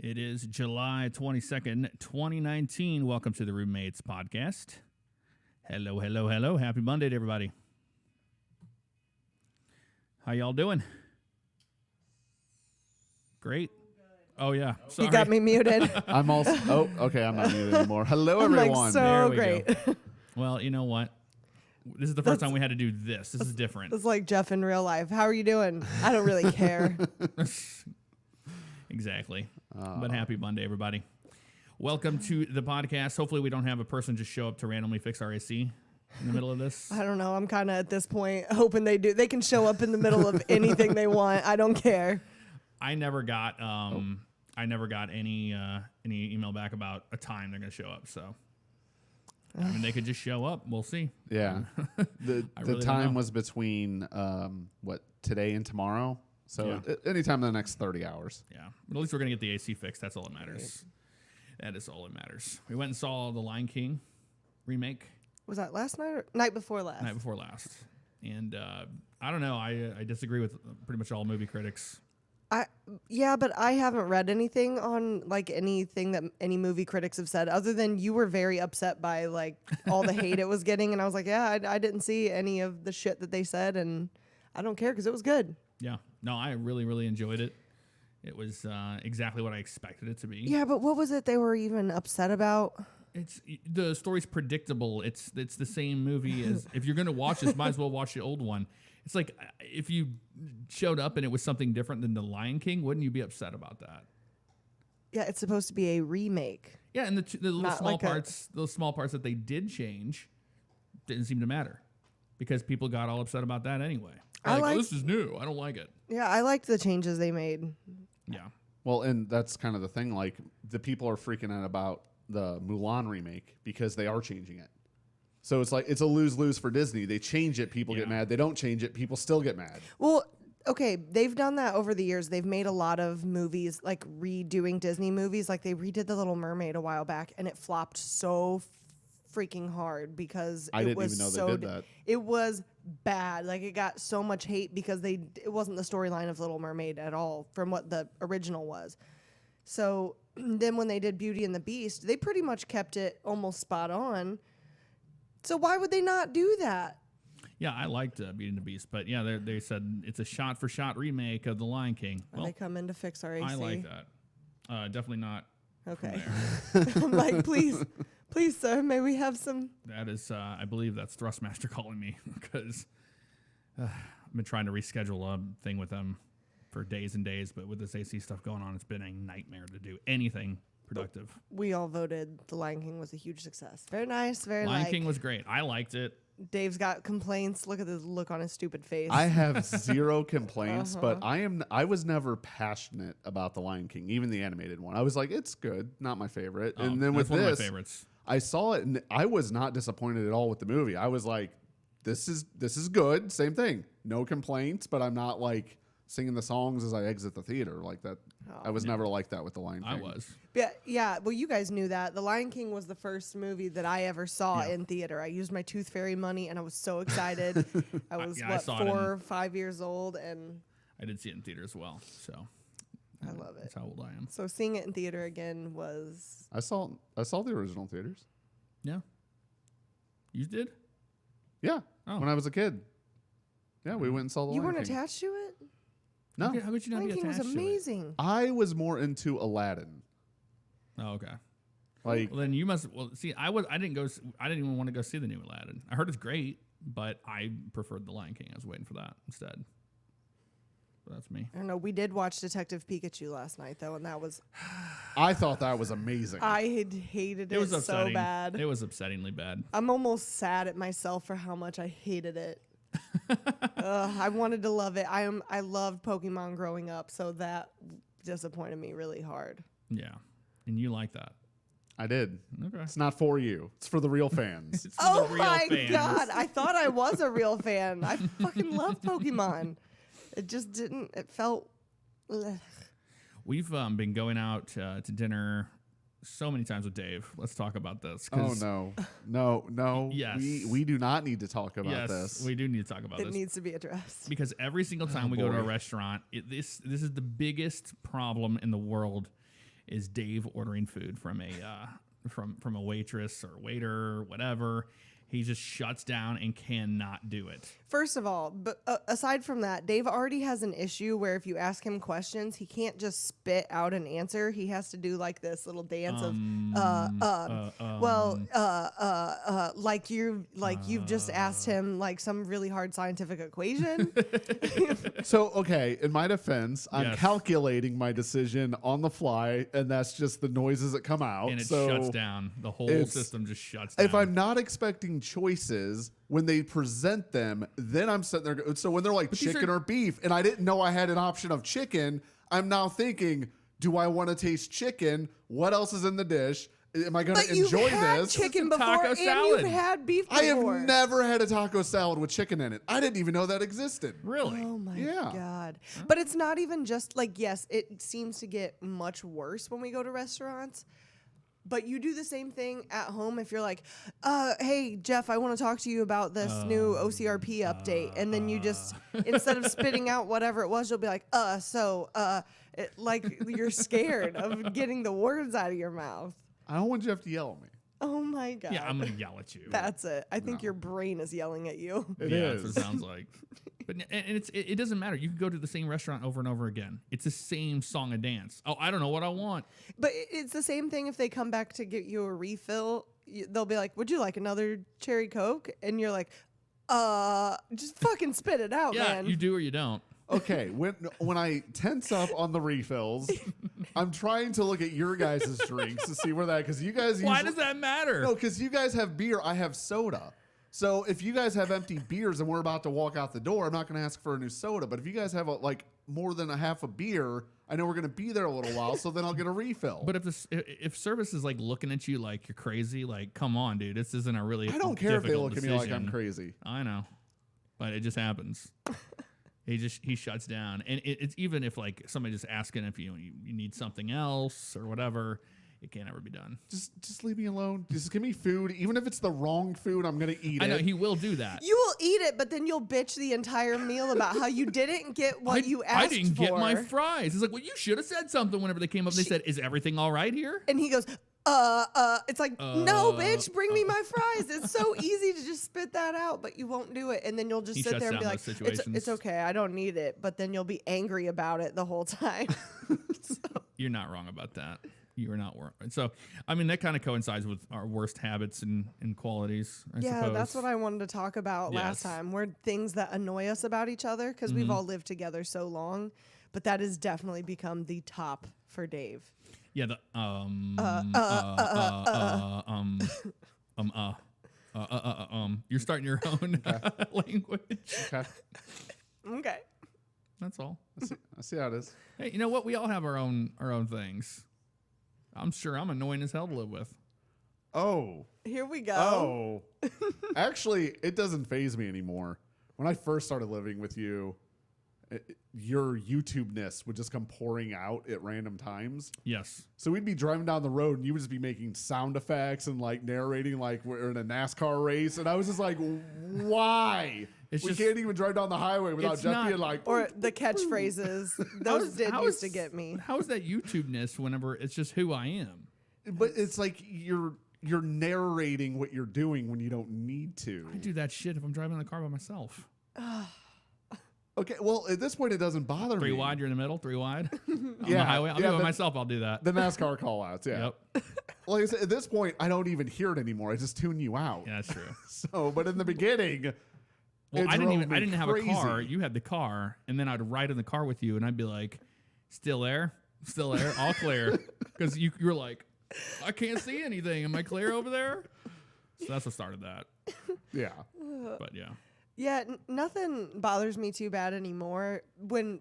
It is July 22nd, 2019. Welcome to the Roommates Podcast. Hello, hello, hello. Happy Monday to everybody. How y'all doing? Great. Oh, yeah. Sorry. You got me muted. I'm also... Oh, okay. I'm not muted anymore. Hello, I'm everyone. like, so There we great. go. Well, you know what? This is the first time we had to do this. This is different. It's like Jeff in real life. How are you doing? I don't really care. Exactly. But happy Monday, everybody. Welcome to the podcast. Hopefully we don't have a person just show up to randomly fix our AC in the middle of this. I don't know. I'm kind of at this point hoping they do. They can show up in the middle of anything they want. I don't care. I never got any email back about a time they're going to show up. So I mean, they could just show up. We'll see. Yeah. The really time was between, today and tomorrow? So anytime in the next 30 hours. Yeah. But at least we're going to get the AC fixed. That's all that matters. That is all that matters. We went and saw the Lion King remake. Was that last night or night before last? Night before last. And I don't know. I disagree with pretty much all movie critics. But I haven't read anything on like anything that any movie critics have said other than you were very upset by like all the hate it was getting. And I was like, I didn't see any of the shit that they said. And I don't care because it was good. Yeah. No, I really, really enjoyed it. It was exactly what I expected it to be. Yeah, but what was it they were even upset about? The story's predictable. It's the same movie as if you're going to watch this, might as well watch the old one. It's like if you showed up and it was something different than The Lion King, wouldn't you be upset about that? Yeah, it's supposed to be a remake. Yeah, and the little Not small like parts, those small parts that they did change, didn't seem to matter because people got all upset about that anyway. This is new. I don't like it. Yeah, I liked the changes they made. Yeah. Well, and that's kind of the thing. Like, the people are freaking out about the Mulan remake because they are changing it. So it's like, it's a lose-lose for Disney. They change it, people get mad. They don't change it, people still get mad. Well, okay, they've done that over the years. They've made a lot of movies, like redoing Disney movies. Like they redid The Little Mermaid a while back, and it flopped so freaking hard because I didn't even know they did that. It was bad. Like it got so much hate because it wasn't the storyline of Little Mermaid at all from what the original was. So then when they did Beauty and the Beast, they pretty much kept it almost spot on. So why would they not do that? Yeah, I liked Beauty and the Beast, but yeah, they said it's a shot-for-shot remake of The Lion King. Well, they come in to fix our AC. I like that. Definitely not. Okay. I'm like, please, sir, may we have some? That is, I believe that's Thrustmaster calling me because I've been trying to reschedule a thing with them for days and days, but with this AC stuff going on, it's been a nightmare to do anything productive. We all voted The Lion King was a huge success. Very nice, Lion King was great. I liked it. Dave's got complaints. Look at the look on his stupid face. I have zero complaints, but I was never passionate about The Lion King, even the animated one. I was like, it's good, not my favorite. Oh, and then with one of my this, favorites. I saw it and I was not disappointed at all with the movie. I was like, this is good. Same thing. No complaints, but I'm not like singing the songs as I exit the theater like that. I was never like that with The Lion King. I was. Yeah. Well, you guys knew that. The Lion King was the first movie that I ever saw in theater. I used my Tooth Fairy money, and I was so excited. I was, 4 or 5 years old, and I did see it in theater as well, so I love it. That's how old I am. So seeing it in theater again was... I saw the original theaters. Yeah. You did? Yeah, when I was a kid. Yeah, we went and saw The Lion King. You weren't attached to it? No. How could you not be Lion King attached was to it? amazing. I was more into Aladdin. Oh, okay. Like, well, then you must. Well, see, I didn't go. I didn't even want to go see the new Aladdin. I heard it's great, but I preferred The Lion King. I was waiting for that instead. But that's me. I don't know. We did watch Detective Pikachu last night, though, and that was... I thought that was amazing. I had hated it, was so upsetting. bad. It was upsettingly bad. I'm almost sad at myself for how much I hated it. I wanted to love it. I loved Pokemon growing up, so that disappointed me really hard. Yeah, and you like that. I did. Okay. It's not for you. It's for the real fans. It's for the real my fans. God. I thought I was a real fan. I fucking love Pokemon. It just didn't. It felt... Ugh. We've been going out to dinner so many times with Dave. Let's talk about this. Oh, no. Yes. We do not need to talk about this. Yes, we do need to talk about this. It needs to be addressed. Because every single time we go to a restaurant, this is the biggest problem in the world, is Dave ordering food from a waitress or waiter or whatever. He just shuts down and cannot do it. First of all, but aside from that, Dave already has an issue where if you ask him questions, he can't just spit out an answer. He has to do like this little dance of, like you've just asked him like some really hard scientific equation. So, okay, in my defense, I'm Yes. calculating my decision on the fly, and that's just the noises that come out. And it so shuts down. The whole system just shuts down. if I'm not expecting choices when they present them, then I'm sitting there. So when they're like chicken or beef, and I didn't know I had an option of chicken, I'm now thinking, do I want to taste chicken? What else is in the dish? Am I going to enjoy you've had this? chicken It's a before, taco and salad. you've had beef I before. have never had a taco salad with chicken in it. I didn't even know that existed. Really? Oh my Yeah. God. But it's not even just like, yes, it seems to get much worse when we go to restaurants. But you do the same thing at home if you're like, hey, Jeff, I want to talk to you about this new OCRP update. And then you just, instead of spitting out whatever it was, you'll be like, like you're scared of getting the words out of your mouth. I don't want Jeff to yell at me. Oh my God. Yeah, I'm going to yell at you. That's it. I think your brain is yelling at you. It yeah, is. that's what it sounds like. But it doesn't matter. You can go to the same restaurant over and over again. It's the same song and dance. Oh, I don't know what I want. But it's the same thing if they come back to get you a refill. They'll be like, would you like another cherry Coke? And you're like, just fucking spit it out, Yeah, man. you do or you don't. Okay, when I tense up on the refills, I'm trying to look at your guys' drinks to see where that, because you guys Why usually, does that matter? No, because you guys have beer, I have soda. So if you guys have empty beers and we're about to walk out the door, I'm not going to ask for a new soda. But if you guys have like more than a half a beer, I know we're going to be there a little while, so then I'll get a refill. But if service is like looking at you like you're crazy, like come on, dude, this isn't a really I don't care if they difficult look at me like decision. I'm crazy. I know, but it just happens. He shuts down, and it's even if like somebody just asking if you need something else or whatever, it can't ever be done. Just leave me alone. Just give me food. Even if it's the wrong food, I'm going to eat it. I know he will do that. You will eat it, but then you'll bitch the entire meal about how you didn't get what you asked for. I didn't get my fries. It's like, well, you should have said something whenever they came up. They said, "Is everything all right here?" And he goes, it's like, no, bitch, bring me my fries. It's so easy to just spit that out, but you won't do it. And then you'll just He sit shuts there and be down like, those situations. it's okay, I don't need it. But then you'll be angry about it the whole time. You're not wrong about that. You are not wrong. So, I mean, that kind of coincides with our worst habits and qualities, I Yeah, suppose. that's what I wanted to talk about last Yes. time. Were things that annoy us about each other because we've all lived together so long. But that has definitely become the top for Dave. Yeah, the you're starting your own language. Okay. Okay. That's all. I see how it is. Hey, you know what? We all have our own things. I'm sure I'm annoying as hell to live with. Oh. Here we go. Oh. Actually, it doesn't faze me anymore. When I first started living with you, your YouTube-ness would just come pouring out at random times. Yes. So we'd be driving down the road and you would just be making sound effects and like narrating like we're in a NASCAR race. And I was just like, why? We can't even drive down the highway without It's Jeff not- being like, Or the catchphrases. Those used to get me. How is that YouTube-ness whenever it's just who I am? but it's like you're narrating what you're doing when you don't need to. I do that shit if I'm driving in the car by myself. Okay, well, at this point, it doesn't bother me. 3 wide, you're in the middle. 3 wide on the Yeah, highway. I'll yeah, do it the- myself. I'll do that. The NASCAR call-outs, yeah. Yep. Like I said, at this point, I don't even hear it anymore. I just tune you out. Yeah, that's true. So, but in the beginning, Well, it I drove me didn't have a car. crazy. You had the car, and then I'd ride in the car with you, and I'd be like, "Still there? Still there? All clear?" Because you were like, "I can't see anything. Am I clear over there?" So that's what started that. Yeah. But yeah, Yeah, nothing bothers me too bad anymore.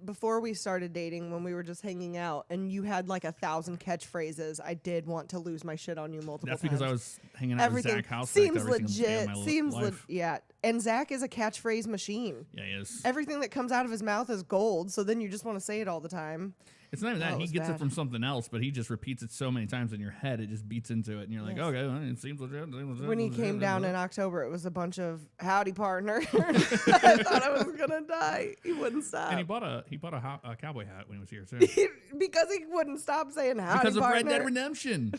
Before we started dating, when we were just hanging out, and you had like 1,000 catchphrases, I did want to lose my shit on you multiple that's times. because I was hanging out Everything with Zach House. seems legit. Seems life. yeah. And Zach is a catchphrase machine. Yeah, he is. Everything that comes out of his mouth is gold. So then you just want to say it all the time. It's not even Oh, that. it He was gets it bad. from something else, but he just repeats it so many times in your head, it just beats into it. And you're like, Yes. okay, well, it seems legit. When he came down in October, it was a bunch of howdy partner. I thought I was gonna die. He wouldn't stop. And he bought a cowboy hat when he was here, too. Because he wouldn't stop saying howdy Because of Red partner. Dead Redemption.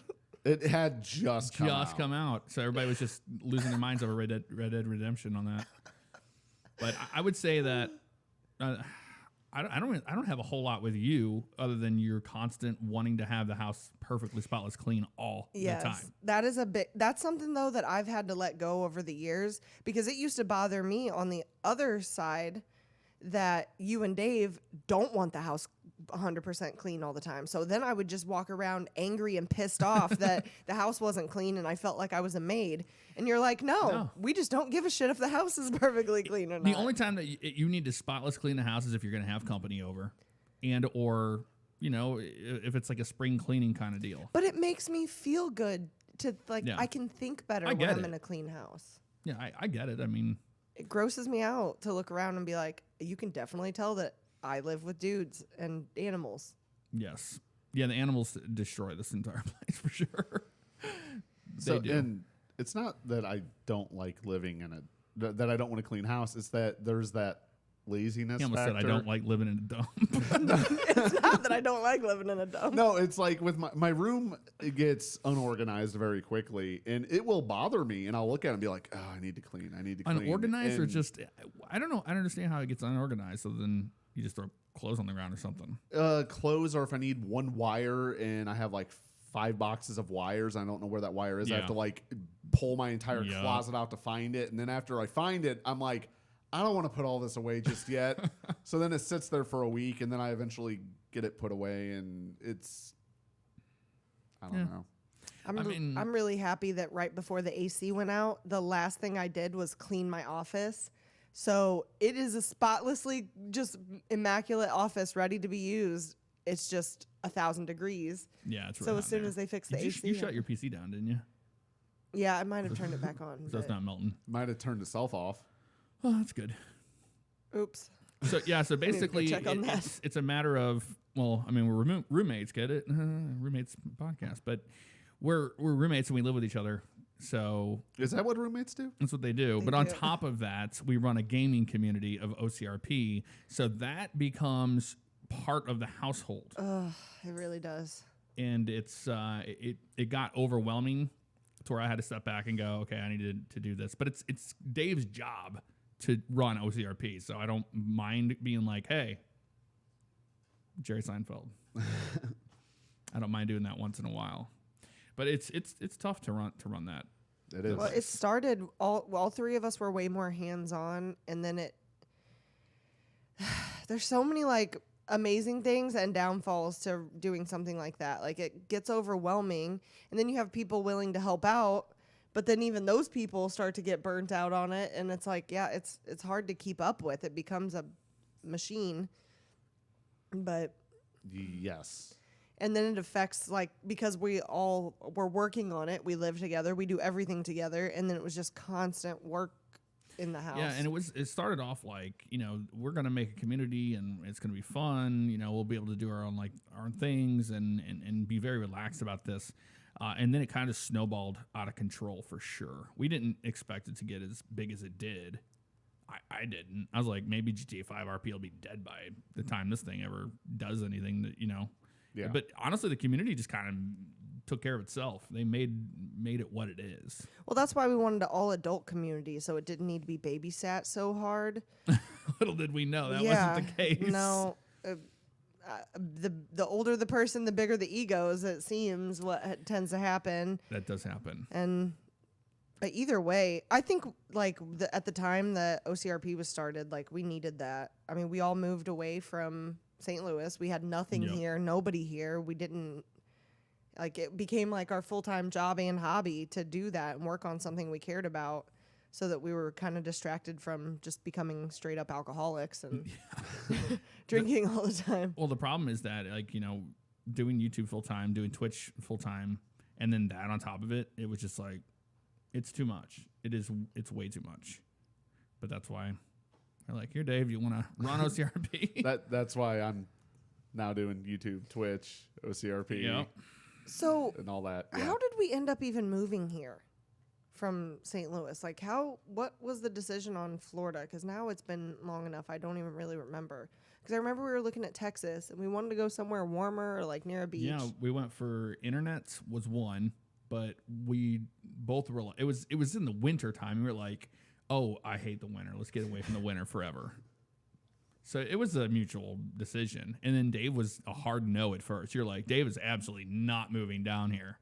It had just come out. So everybody was just losing their minds over Red Dead Redemption on that. But I would say that I don't have a whole lot with you other than your constant wanting to have the house perfectly spotless clean all the time. That is that's something though that I've had to let go over the years, because it used to bother me on the other side that you and Dave don't want the house 100% clean all the time. So then I would just walk around angry and pissed off that the house wasn't clean and I felt like I was a maid. And you're like, no, we just don't give a shit if the house is perfectly clean or not. The only time that you need to spotless clean the house is if you're going to have company over, and or if it's like a spring cleaning kind of deal. But it makes me feel good to I can think better when I'm in a clean house. Yeah, I get it. I mean, it grosses me out to look around and be like, you can definitely tell that I live with dudes and animals. Yes. Yeah, the animals destroy this entire place for sure. So, and it's not that I don't like living in that I don't want a clean house. It's that there's that laziness He almost factor. said I don't like living in a dump. It's not that I don't like living in a dump. No, it's like with my room, it gets unorganized very quickly, and it will bother me. And I'll look at it and be like, "Oh, I need to clean. I need to clean." Unorganized or just I don't know. I don't understand how it gets unorganized. So then you just throw clothes on the ground or something. Clothes, or if I need one wire and I have like 5 boxes of wires, I don't know where that wire is. I have to like pull my entire closet out to find it, and then after I find it, I'm like, I don't want to put all this away just yet. So then it sits there for a week, and then I eventually get it put away, and I don't know. I'm really happy that right before the AC went out, the last thing I did was clean my office. So it is a spotlessly just immaculate office ready to be used. It's just 1,000 degrees. Yeah, it's so as soon as they fix the AC. You shut your PC down, didn't you? Yeah, I might have turned it back on. So it's not melting. Might have turned itself off. Oh, that's good. Oops. So so basically, check on that. It's a matter of, well, I mean, we're roommates, get it? Roommates podcast, but we're roommates and we live with each other. So is that what roommates do? That's what they do. But on top of that, we run a gaming community of OCRP, so that becomes part of the household. It really does. And it's it got overwhelming to where I had to step back and go, okay, I needed to do this. But it's Dave's job to run OCRP, so I don't mind being like, hey, Jerry Seinfeld. I don't mind doing that once in a while. But it's tough to run that. It is. Well, it started all three of us were way more hands-on, and then there's so many like amazing things and downfalls to doing something like that. Like it gets overwhelming, and then you have people willing to help out, but then even those people start to get burnt out on it, and it's like, yeah, it's hard to keep up with. It becomes a machine. But yes. And then it affects, like, because we all were working on it, we live together, we do everything together, and then it was just constant work in the house. Yeah, and it started off like, we're gonna make a community and it's gonna be fun. We'll be able to do our own things and be very relaxed about this. And then it kind of snowballed out of control for sure. We didn't expect it to get as big as it did. I didn't. I was like, maybe GTA 5 RP will be dead by the time this thing ever does anything that. Yeah. But honestly, the community just kind of took care of itself. They made it what it is. Well, that's why we wanted an all-adult community, so it didn't need to be babysat so hard. Little did we know that wasn't the case. No. The older the person, the bigger the egos, it seems, what tends to happen. That does happen. But either way, I think at the time that OCRP was started, we needed that. I mean, we all moved away from St. Louis. We had nothing here, nobody here. We didn't it became our full-time job and hobby to do that and work on something we cared about, so that we were kind of distracted from just becoming straight up alcoholics and drinking all the time. Well, the problem is that doing YouTube full-time, doing Twitch full-time, and then that on top of it, it was just it's too much. It's way too much. But that's why they're like, here, Dave, you want to run OCRP? That's why I'm now doing YouTube, Twitch, OCRP, Yep. So and all that. Yeah. how did we end up even moving here from St. Louis? Like, what was the decision on Florida? Because now it's been long enough, I don't even really remember. Because I remember we were looking at Texas, and we wanted to go somewhere warmer or, like, near a beach. Yeah, we went for internet was one, but we both were like, it was in the winter time. We were like, oh, I hate the winter. Let's get away from the winter forever. So it was a mutual decision. And then Dave was a hard no at first. You're like, Dave is absolutely not moving down here.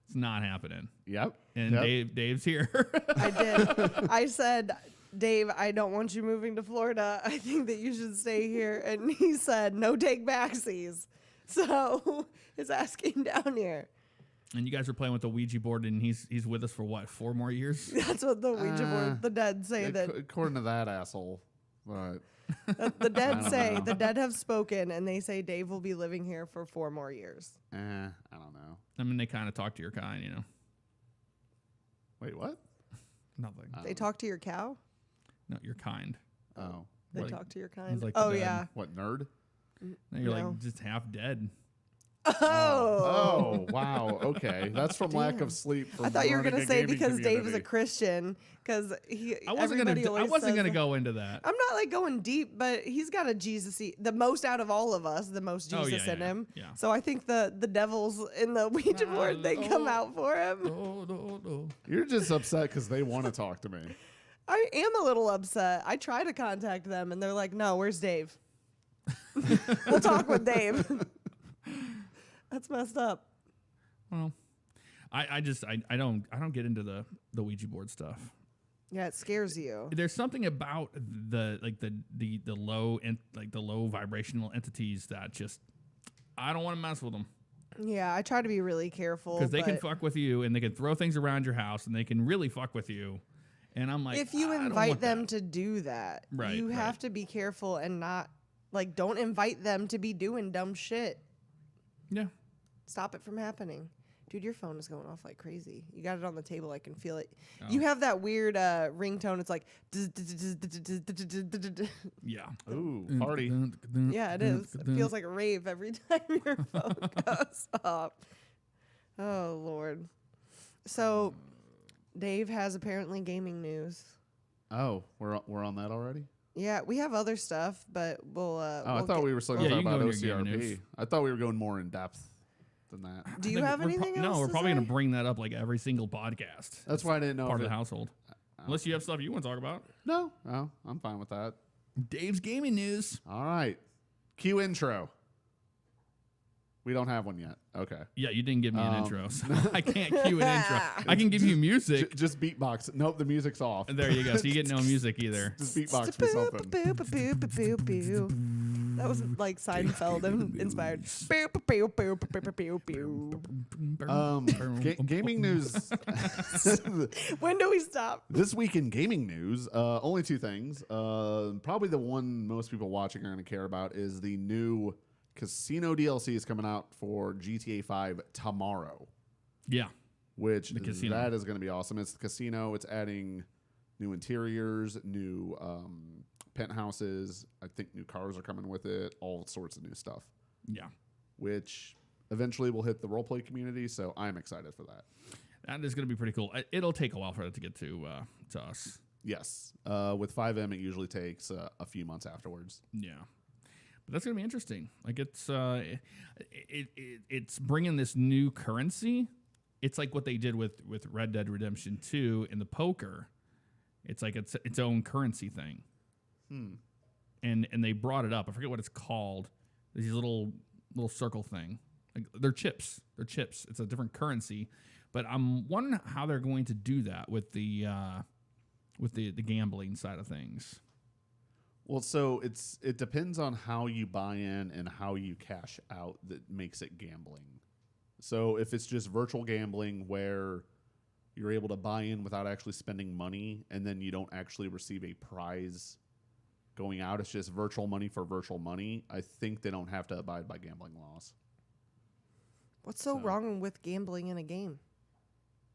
It's not happening. Yep. And Dave's here. I did. I said, Dave, I don't want you moving to Florida. I think that you should stay here. And he said, no take backsies. So his ass came down here. And you guys were playing with the Ouija board, and he's with us for what, 4 more years? That's what the Ouija board, the dead say that. According to that asshole. But The dead say, the dead have spoken, and they say Dave will be living here for 4 more years. I don't know. I mean, they kind of talk to your kind, you know. Wait, what? Nothing. They talk to your cow? No, you're kind. Oh. They Like- talk to your kind? like the Oh, dead. yeah. What, nerd? No, you're No. like just half dead. Oh. Oh, wow. Okay. That's from lack of sleep. From I thought you were running going to a say gaming because Dave is a community. Christian. Because I wasn't gonna to go into that. I'm not like going deep, but he's got a Jesus-y, the most out of all of us, the most Oh, Jesus yeah, in yeah, him. yeah. So I think the devils in the Ouija board, they come out for him. No. You're just upset because they want to talk to me. I am a little upset. I try to contact them, and they're like, no, where's Dave? We'll talk with Dave. That's messed up. Well, I don't get into the Ouija board stuff. Yeah, it scares you. There's something about the low and like the low vibrational entities that just I don't want to mess with them Yeah, I try to be really careful. because they can but fuck with you and they can throw things around your house and they can really fuck with you. And I'm like, if you I don't invite want them that. to do that, Right, you have right. to be careful and not like don't invite them to be doing dumb shit. Yeah. Stop it from happening. Dude, your phone is going off like crazy. You got it on the table. I can feel it. Oh. You have that weird ringtone. It's like, Yeah. Ooh, party. yeah, it is. It feels like a rave every time your phone goes off. Oh, Lord. So, Dave has apparently gaming news. Oh, we're on that already? Yeah, we have other stuff, but we'll. I thought we were still Yeah, talking you can about go into your gaming OCRP. news. I thought we were going more in depth than that. Do you have anything else? No, we're to probably going say? to bring that up like every single podcast. That's why I didn't know Part if of the it- household. Unless you have stuff you want to talk about. No, I'm fine with that. Dave's gaming news. All right. Cue intro. We don't have one yet. Okay. Yeah, you didn't give me an intro, so I can't cue an intro. I can give you music. Just beatbox. Nope, the music's off. There you go. So you get no music either. Just beatbox me something. That was like Seinfeld inspired. Gaming news. When do we stop? This week in gaming news, only 2 things. Probably the one most people watching are going to care about is the new casino DLC is coming out for GTA 5 tomorrow, Yeah. which The casino. that is going to be awesome. It's the casino. It's adding new interiors, new penthouses. I think new cars are coming with it, all sorts of new stuff, Yeah. which eventually will hit the roleplay community. So I'm excited for that. That is going to be pretty cool. It'll take a while for it to get to us. Yes. With 5M, it usually takes a few months afterwards. Yeah. But that's going to be interesting. Like it's bringing this new currency. It's like what they did with Red Dead Redemption 2 in the poker. It's like its own currency thing. And they brought it up. I forget what it's called. These little circle thing. Like they're chips. It's a different currency. But I'm wondering how they're going to do that with the gambling side of things. Well, so it depends on how you buy in and how you cash out that makes it gambling. So if it's just virtual gambling where you're able to buy in without actually spending money and then you don't actually receive a prize going out, it's just virtual money for virtual money, I think they don't have to abide by gambling laws. What's so wrong with gambling in a game?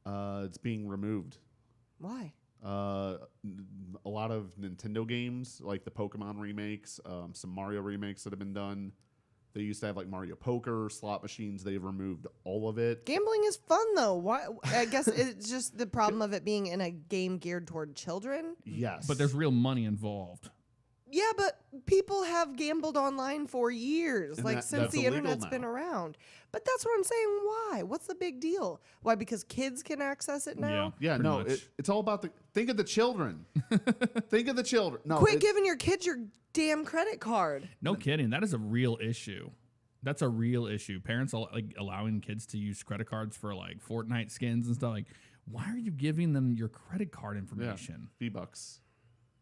It's being removed. Why? A lot of Nintendo games, like the Pokemon remakes, some Mario remakes that have been done, They used to have like Mario Poker, slot machines. They've removed all of it. Gambling is fun though. Why? I guess it's just the problem of it being in a game geared toward children. Yes. But there's real money involved. Yeah, but people have gambled online for years, And since that's the illegal internet's now. been around. But that's what I'm saying. Why? What's the big deal? Why? Because kids can access it now? Yeah, pretty no, much. it's all about think of the children. Think of the children. No, Quit giving your kids your damn credit card. No kidding. That is a real issue. That's a real issue. Parents like allowing kids to use credit cards for like Fortnite skins and stuff. Like, why are you giving them your credit card information? V-Bucks.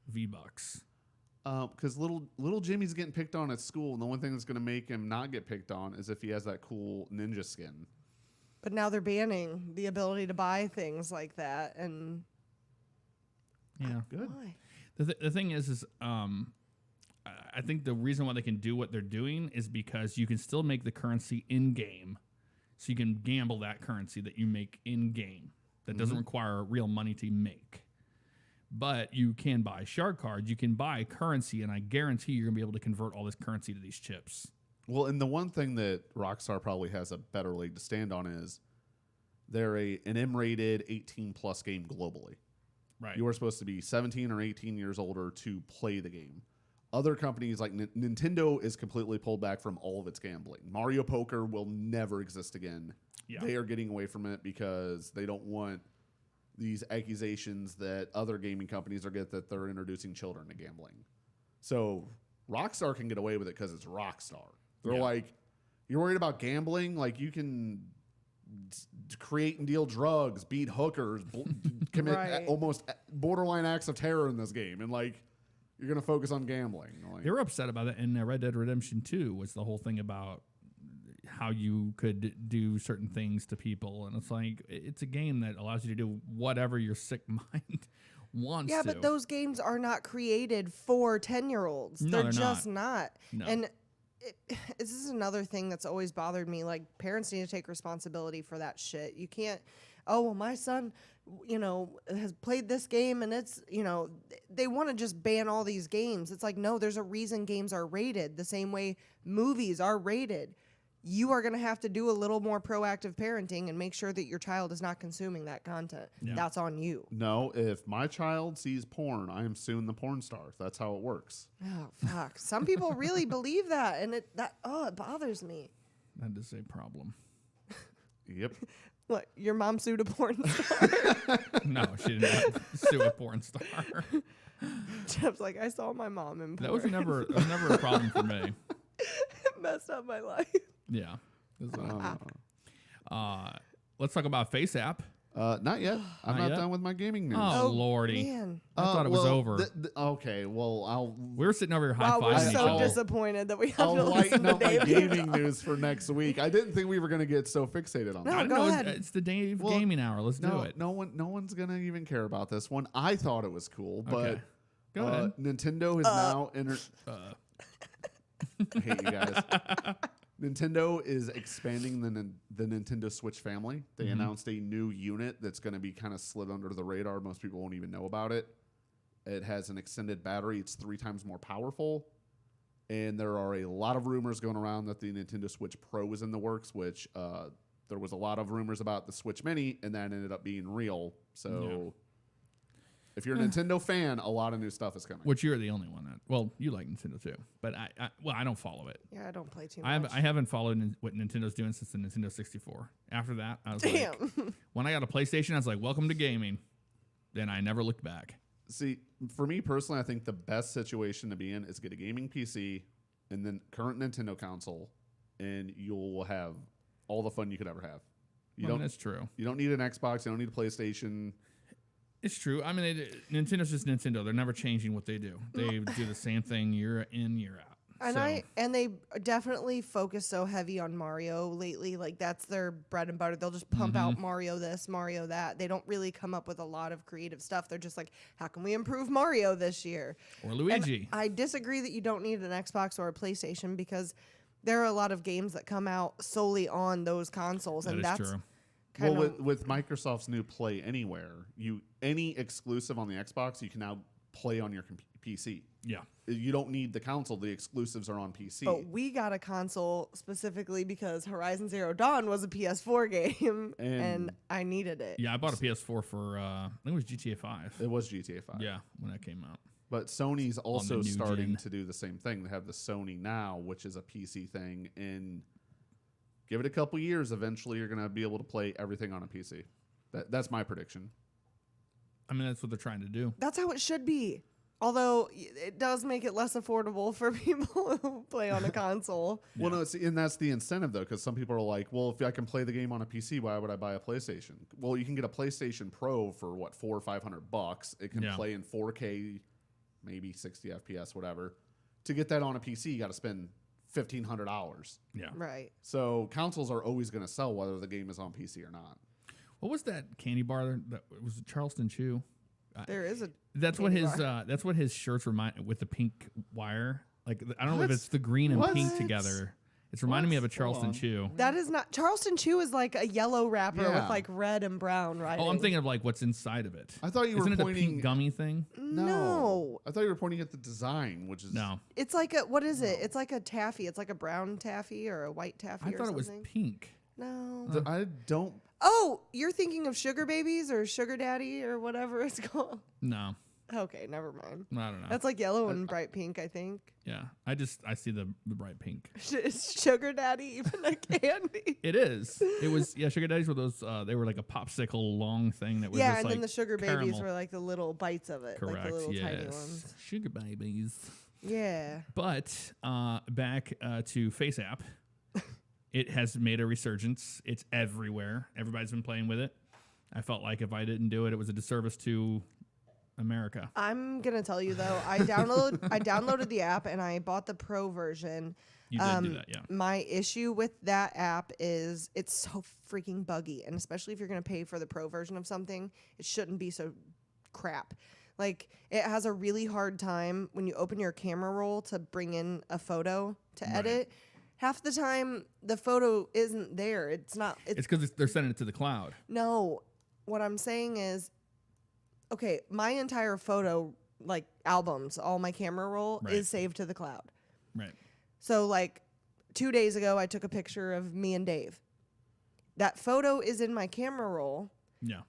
V-Bucks. Because little Jimmy's getting picked on at school, and the one thing that's going to make him not get picked on is if he has that cool ninja skin. But now they're banning the ability to buy things like that. And Yeah. Good. why? The thing is I think the reason why they can do what they're doing is because you can still make the currency in game, so you can gamble that currency that you make in game. That doesn't require real money to make. But you can buy shark cards, you can buy currency, and I guarantee you're gonna be able to convert all this currency to these chips. Well, and the one thing that Rockstar probably has a better leg to stand on is they're an M-rated 18-plus game globally. Right. You are supposed to be 17 or 18 years older to play the game. Other companies like Nintendo is completely pulled back from all of its gambling. Mario Poker will never exist again. Yeah. They are getting away from it because they don't want these accusations that other gaming companies are get that they're introducing children to gambling. So Rockstar can get away with it because it's Rockstar. They're Yeah. like, you're worried about gambling? Like you can create and deal drugs, beat hookers, commit Right. almost borderline acts of terror in this game, and like you're gonna focus on gambling. Like, They were upset about it in Red Dead Redemption 2 was the whole thing about how you could do certain things to people. And it's like, it's a game that allows you to do whatever your sick mind wants Yeah, to. but those games are not created for 10-year-olds. No, they're they're just not. not. No. And this is another thing that's always bothered me. Like, parents need to take responsibility for that shit. You can't, oh, well, my son, has played this game and it's, they want to just ban all these games. It's like, no, there's a reason games are rated the same way movies are rated. You are going to have to do a little more proactive parenting and make sure that your child is not consuming that content. Yeah. That's on you. no, if my child sees porn, I am soon the porn star. That's how it works. Oh, fuck. Some people really believe that, and it bothers me. That is a problem. Yep. What, your mom sued a porn star? No, she didn't sue a porn star. Jeff's like, I saw my mom in porn. That was never a problem for me. It messed up my life. Yeah. Let's talk about Face App. Not yet. I'm Not not yet? done with my gaming news. Oh, Lordy. Man. I thought it was over. Okay, well, We were sitting over here high Wow, we're fiving each so other. disappointed that we have I'll to listen lighten to up my David. gaming news for next week. I didn't think we were going to get so fixated on No, I that. didn't go know ahead. it's the Dave Well, Gaming Hour. Let's do it. No one's going to even care about this one. I thought it was cool, but Okay. Go ahead. Nintendo is now I hate you guys. Nintendo is expanding the Nintendo Switch family. They announced a new unit that's going to be kind of slid under the radar. Most people won't even know about it. It has an extended battery. It's 3 times more powerful. And there are a lot of rumors going around that the Nintendo Switch Pro is in the works, which there was a lot of rumors about the Switch Mini, and that ended up being real. So if you're a Nintendo fan, a lot of new stuff is coming. Which you're the only one that. Well, you like Nintendo too, but I don't follow it. Yeah, I don't play too much. I haven't followed what Nintendo's doing since the Nintendo 64. After that, I was like, Damn. when I got a PlayStation, I was like, welcome to gaming. Then I never looked back. See, for me personally, I think the best situation to be in is get a gaming PC and then current Nintendo console, and you'll have all the fun you could ever have. That's true. You don't need an Xbox. You don't need a PlayStation. It's true. I mean, Nintendo's just Nintendo. They're never changing what they do. They do the same thing year in, year out. And they definitely focus so heavy on Mario lately. Like, that's their bread and butter. They'll just pump out Mario this, Mario that. They don't really come up with a lot of creative stuff. They're just like, how can we improve Mario this year? Or Luigi. And I disagree that you don't need an Xbox or a PlayStation, because there are a lot of games that come out solely on those consoles, That and is that's true. Well, with Microsoft's new Play Anywhere, any exclusive on the Xbox, you can now play on your PC. Yeah. You don't need the console. The exclusives are on PC. But we got a console specifically because Horizon Zero Dawn was a PS4 game, and I needed it. Yeah, I bought a PS4 for, I think it was GTA 5. It was GTA 5. Yeah, when that came out. But Sony's also new starting gen. to do the same thing. They have the Sony Now, which is a PC thing. And give it a couple years, eventually you're going to be able to play everything on a PC. That's my prediction. I mean, that's what they're trying to do. That's how it should be. Although it does make it less affordable for people who play on a console. Well, no, and that's the incentive, though, because some people are like, well, if I can play the game on a PC, why would I buy a PlayStation? Well, you can get a PlayStation Pro for, what, $400 or $500. It can play in 4K, maybe 60 FPS, whatever. To get that on a PC, you got to spend $1,500. Yeah. Right. So consoles are always going to sell whether the game is on PC or not. What was that candy bar? That was it Charleston Chew. There is a. That's what candy his. bar. That's what his shirts remind with the pink wire. Like I don't know if What? it's the green and What? pink together. It's reminding me of a Hold Charleston on. Chew. That is not. Charleston Chew is like a yellow wrapper Yeah. with like red and brown writing. Oh, I'm thinking of like what's inside of it. I thought you Isn't were it a pointing. pink gummy thing? No. I thought you were pointing at the design, which is No, It's like a. What is it? It's like a taffy. It's like a brown taffy or a white taffy I or thought it was something. pink. No. I don't. Oh, you're thinking of Sugar Babies or Sugar Daddy or whatever it's called. No, Okay, never mind. I don't know. That's like yellow and bright pink, I think. Yeah, I see the bright pink. Is Sugar Daddy even a candy? It is. It was Sugar Daddies were those. They were like a popsicle long thing that was Yeah, just and like then the Sugar Babies caramel. were like the little bites of it, Correct. like the little tiny Yes. ones. Sugar babies. Yeah. But back to Face App, it has made a resurgence. It's everywhere. Everybody's been playing with it. I felt like if I didn't do it, it was a disservice to America. I'm gonna tell you though, I downloaded the app and I bought the pro version. You did do that, yeah. My issue with that app is it's so freaking buggy, and especially if you're gonna pay for the pro version of something, it shouldn't be so crap. Like it has a really hard time when you open your camera roll to bring in a photo to edit. Half the time the photo isn't there. It's not. It's because they're sending it to the cloud. No, what I'm saying is, okay, my entire photo, like albums, all my camera roll Right. is saved to the cloud. Right. So, like 2 days ago, I took a picture of me and Dave. That photo is in my camera roll. Yeah.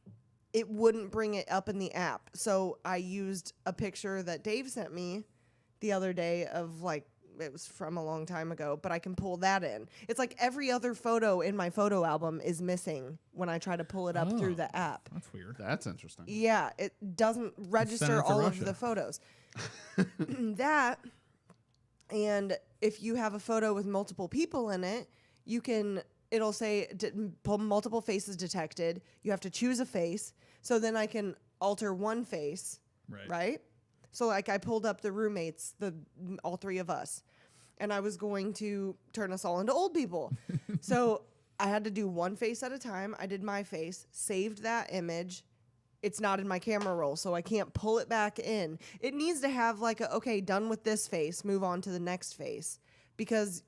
It wouldn't bring it up in the app. So I used a picture that Dave sent me the other day of like, it was from a long time ago, but I can pull that in. It's like every other photo in my photo album is missing when I try to pull it up through the app. That's weird. That's interesting. Yeah, it doesn't register it to all Russia. of the photos. That, and if you have a photo with multiple people in it, it'll say multiple faces detected. You have to choose a face. So then I can alter one face, right? So like I pulled up the roommates, all three of us, and I was going to turn us all into old people. So I had to do one face at a time. I did my face, saved that image. It's not in my camera roll, so I can't pull it back in. It needs to have like okay, done with this face, move on to the next face. Because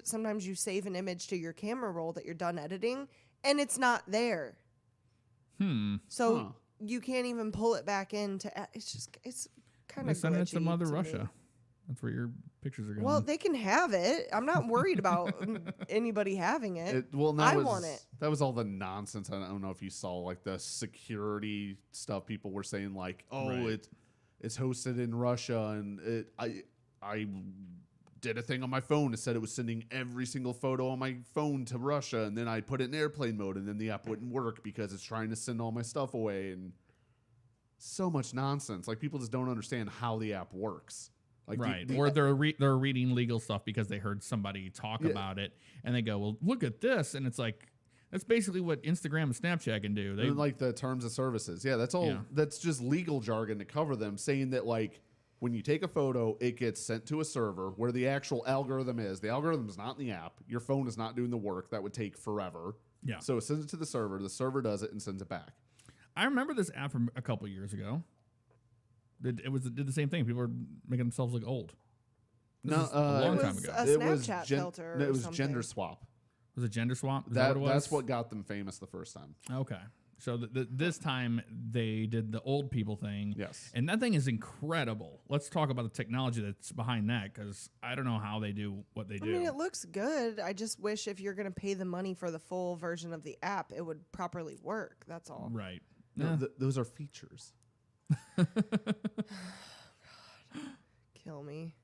sometimes you save an image to your camera roll that you're done editing, and it's not there. So you can't even pull it back in it's kind They of send it to Mother me. Russia. That's where your pictures are going. Well, they can have it. I'm not worried about anybody having it. I want it. That was all the nonsense. I don't know if you saw like the security stuff. People were saying like, it's hosted in Russia, and I did a thing on my phone that said it was sending every single photo on my phone to Russia, and then I put it in airplane mode, and then the app wouldn't work because it's trying to send all my stuff away, and so much nonsense. Like people just don't understand how the app works. Like or they're reading legal stuff because they heard somebody talk about it, and they go, "Well, look at this," and it's like that's basically what Instagram and Snapchat can do. They like the terms of services. Yeah, that's all. Yeah. That's just legal jargon to cover them, saying that like when you take a photo, it gets sent to a server where the actual algorithm is. The algorithm is not in the app. Your phone is not doing the work. That would take forever. Yeah. So it sends it to the server. The server does it and sends it back. I remember this app from a couple years ago. Did the same thing. People were making themselves look old. This is a long time ago. A Snapchat filter No, it or was something. Gender Swap. Was it Gender Swap? Is that what it was? That's what got them famous the first time. Okay. So this time they did the old people thing. Yes. And that thing is incredible. Let's talk about the technology that's behind that, because I don't know how they do what they do. I mean, it looks good. I just wish if you're going to pay the money for the full version of the app, it would properly work. That's all. Right. No, those are features. Kill me.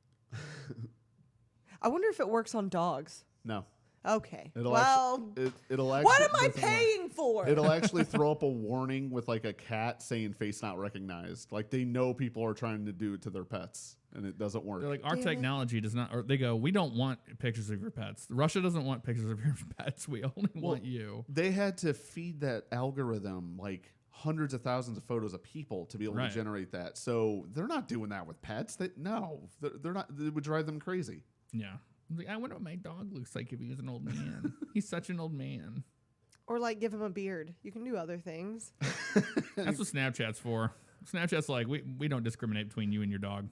I wonder if it works on dogs. No. Okay. It'll actually, what am I paying for? It'll actually throw up a warning with like a cat saying face not recognized. Like they know people are trying to do it to their pets and it doesn't work. They're like, our technology does not, or they go, we don't want pictures of your pets. Russia doesn't want pictures of your pets. We only want you. They had to feed that algorithm like hundreds of thousands of photos of people to be able to generate that. So they're not doing that with pets. They're not. It would drive them crazy. Yeah. Like, I wonder what my dog looks like if he was an old man. He's such an old man. Or like give him a beard. You can do other things. That's what Snapchat's for. Snapchat's like, we don't discriminate between you and your dog.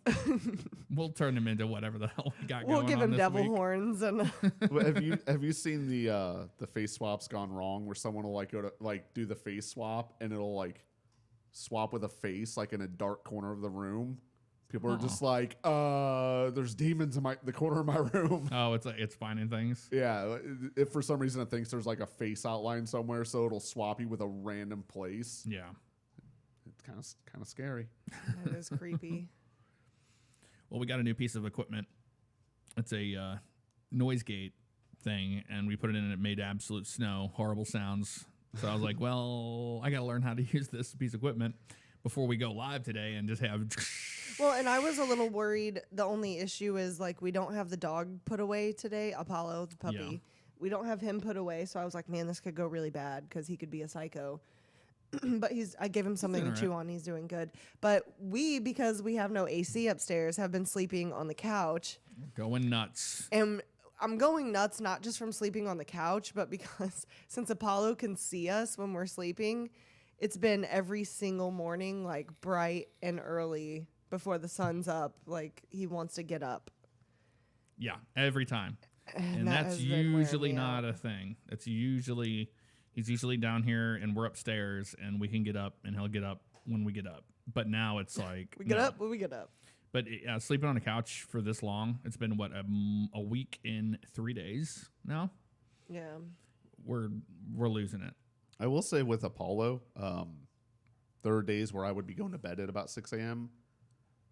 We'll turn him into whatever the hell we got going on. We'll give him this devil week. horns and have you seen the face swaps gone wrong where someone will like go to like do the face swap and it'll like swap with a face like in a dark corner of the room? People are just like, there's demons in the corner of my room. Oh, it's finding things. Yeah, if for some reason it thinks there's like a face outline somewhere, so it'll swap you with a random place. Yeah, it's kind of scary. that is creepy. Well, we got a new piece of equipment. It's a noise gate thing, and we put it in and it made absolute snow, horrible sounds. So I was like, well, I got to learn how to use this piece of equipment before we go live today and just have... Well, and I was a little worried. The only issue is like we don't have the dog put away today, Apollo, the puppy. Yeah. We don't have him put away, so I was like, man, this could go really bad because he could be a psycho. But I gave him something to chew on. He's doing good. But because we have no AC upstairs, have been sleeping on the couch. Going nuts. And I'm going nuts not just from sleeping on the couch, but because since Apollo can see us when we're sleeping, it's been every single morning, like bright and early before the sun's up. Like he wants to get up. Yeah, every time. And that that's has been wearing usually me not out. a thing. He's usually down here and we're upstairs and we can get up and he'll get up when we get up. But now it's like We get up when we get up. But sleeping on a couch for this long, it's been a week in 3 days now. Yeah. We're losing it. I will say with Apollo, there are days where I would be going to bed at about 6 a.m.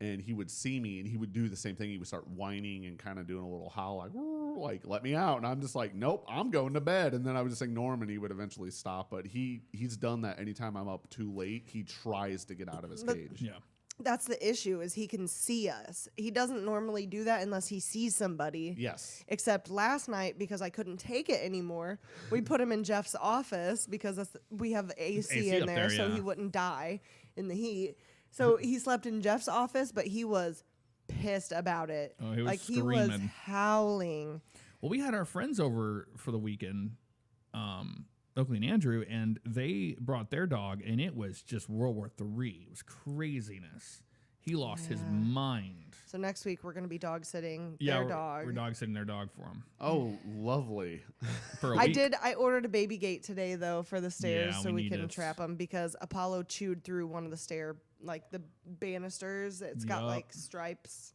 and he would see me and he would do the same thing. He would start whining and kind of doing a little howl like, let me out. And I'm just like, nope, I'm going to bed. And then I would just ignore him and he would eventually stop. But he's done that anytime I'm up too late. He tries to get out of his cage. Yeah. That's the issue is he can see us. He doesn't normally do that unless he sees somebody. Yes. Except last night, because I couldn't take it anymore, we put him in Jeff's office because we have AC in there, so he wouldn't die in the heat. So he slept in Jeff's office, but he was pissed about it. Oh, he was like screaming. He was howling. Well, we had our friends over for the weekend, Oakley and Andrew, and they brought their dog, and it was just World War III. It was craziness. He lost his mind. So next week we're going to be dog sitting their dog. We're dog sitting their dog for him. Oh, lovely. For a week. I ordered a baby gate today though for the stairs so we can it. trap them because Apollo chewed through one of the the banisters. It's got like stripes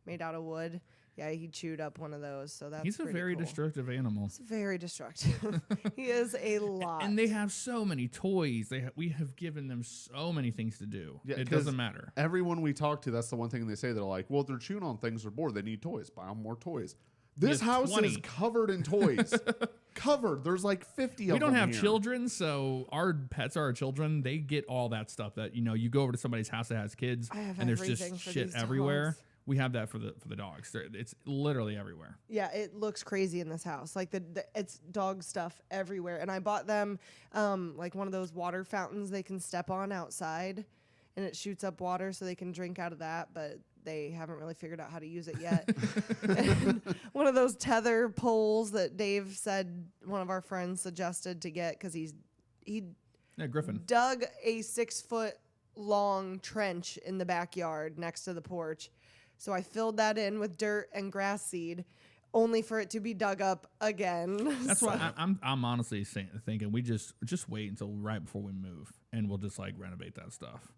made out of wood. Yeah, he chewed up one of those. So that's He's a very cool. destructive animal. He's very destructive. He is a lot. And they have so many toys. We have given them so many things to do. Yeah, it doesn't matter. Everyone we talk to, that's the one thing they say. They're like, well, they're chewing on things. They're bored. They need toys. Buy them more toys. This house 20. is covered in toys. Covered. There's like 50 of them. We don't have here. children, so our pets are our children. They get all that stuff that, you go over to somebody's house that has kids I have and there's everything just for shit these everywhere. dogs. We have that for the dogs. It's literally everywhere. Yeah, it looks crazy in this house. Like it's dog stuff everywhere. And I bought them like one of those water fountains they can step on outside, and it shoots up water so they can drink out of that. But they haven't really figured out how to use it yet. And one of those tether poles that Dave said one of our friends suggested to get because he Griffin. dug a 6-foot long trench in the backyard next to the porch. So I filled that in with dirt and grass seed. only for it to be dug up again. That's why I'm honestly thinking we just wait until right before we move, and we'll just like renovate that stuff.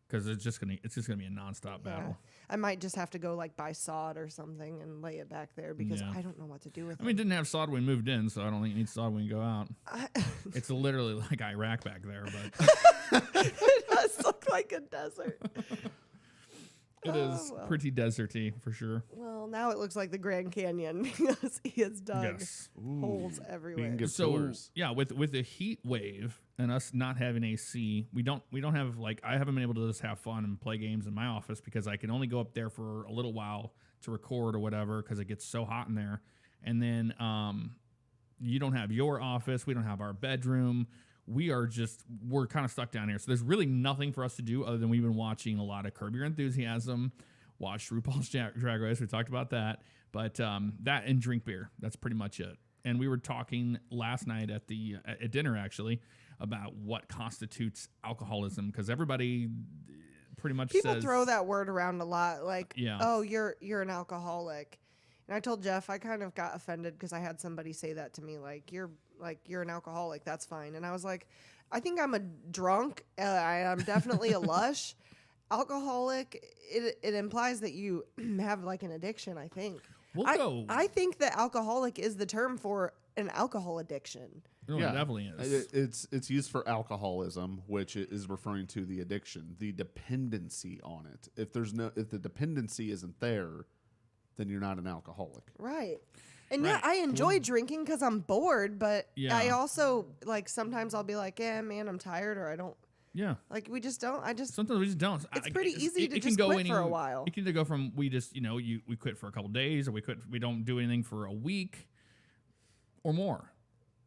Because it's just gonna be a nonstop battle. I might just have to go like buy sod or something and lay it back there because I don't know what to do with it. I mean, it didn't have sod when we moved in, so I don't think it needs sod when you go out. It's literally like Iraq back there, but it does look like a desert. It is pretty deserty for sure. Well, now it looks like the Grand Canyon because he has dug holes everywhere. So yeah, with the heat wave and us not having AC, we don't have like I haven't been able to just have fun and play games in my office because I can only go up there for a little while to record or whatever because it gets so hot in there. And then you don't have your office, we don't have our bedroom. We're kind of stuck down here. So there's really nothing for us to do other than we've been watching a lot of Curb Your Enthusiasm, watched RuPaul's Drag Race. We talked about that. But that and drink beer. That's pretty much it. And we were talking last night at dinner, actually, about what constitutes alcoholism. Because everybody pretty much people says... throw that word around a lot. Like, oh, you're an alcoholic. And I told Jeff, I kind of got offended because I had somebody say that to me. Like, you're an alcoholic. That's fine. And I was like, I think I'm a drunk. I'm definitely a lush. Alcoholic, it implies that you have like an addiction, I think. I think that alcoholic is the term for an alcohol addiction. No, it definitely is. It's used for alcoholism, which is referring to the addiction, the dependency on it. If the dependency isn't there, then you're not an alcoholic. Right. And I enjoy drinking because I'm bored, but I also, like, sometimes I'll be like, yeah, man, I'm tired, or I don't. Yeah. Like, we just don't. Sometimes we just don't. It's pretty easy to just quit for a while. It can either go from we just, we quit for a couple days, or we don't do anything for a week or more.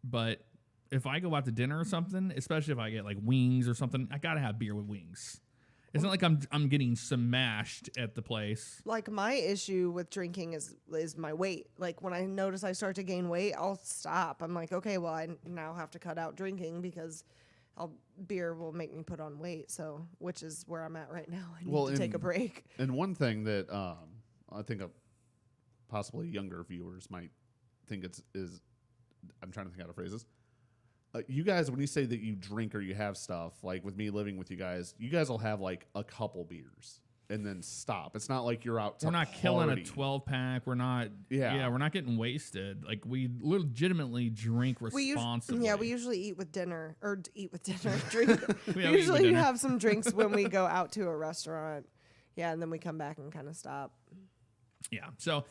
But if I go out to dinner or something, especially if I get, like, wings or something, I got to have beer with wings. It's not like I'm getting smashed at the place. Like, my issue with drinking is my weight. Like, when I notice I start to gain weight, I'll stop. I'm like, okay, well, I now have to cut out drinking because beer will make me put on weight. So, which is where I'm at right now. I need to take a break. And one thing that I think possibly younger viewers might think is I'm trying to think how to phrase this. You guys, when you say that you drink or you have stuff, like with me living with you guys will have like a couple beers and then stop. It's not like you're out to We're not party. killing a 12-pack. We're not. Yeah, we're not getting wasted. Like, we legitimately drink responsibly. We usually eat with dinner. Drink. we usually have some drinks when we go out to a restaurant. Yeah, and then we come back and kind of stop. Yeah, so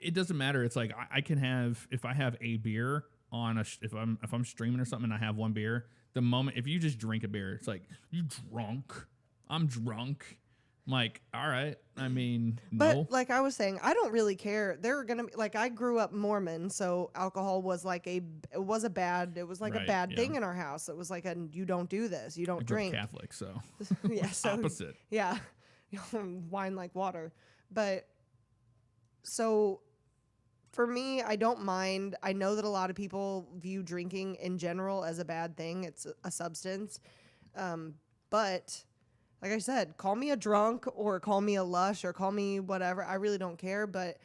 it doesn't matter. It's like I can have, if I have a beer on if I'm streaming or something and I have one beer, the moment if you just drink a beer, it's like, you drunk? I'm drunk. I'm like, all right. I mean, but no. Like I was saying, I don't really care. There are gonna be, like, I grew up Mormon, so alcohol was like a bad thing in our house. It was like you don't do this, you don't drink. Catholic, so yeah, so opposite. Yeah, wine like water, but so. For me, I don't mind. I know that a lot of people view drinking in general as a bad thing. It's a substance. But like I said, call me a drunk or call me a lush or call me whatever. I really don't care. But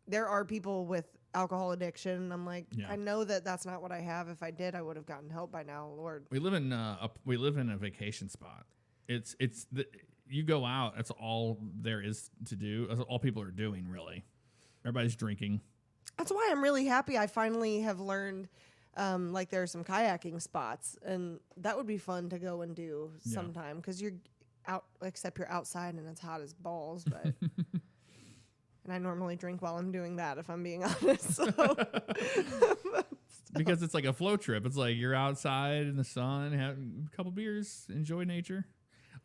there are people with alcohol addiction. I'm like, I know that that's not what I have. If I did, I would have gotten help by now, Lord. We live in a vacation spot. You go out. That's all there is to do. That's all people are doing, really. Everybody's drinking. That's why I'm really happy I finally have learned, like, there are some kayaking spots, and that would be fun to go and do sometime, because you're out, except you're outside and it's hot as balls, but and I normally drink while I'm doing that, if I'm being honest. So. Because it's like a flow trip. It's like you're outside in the sun, have a couple beers, enjoy nature.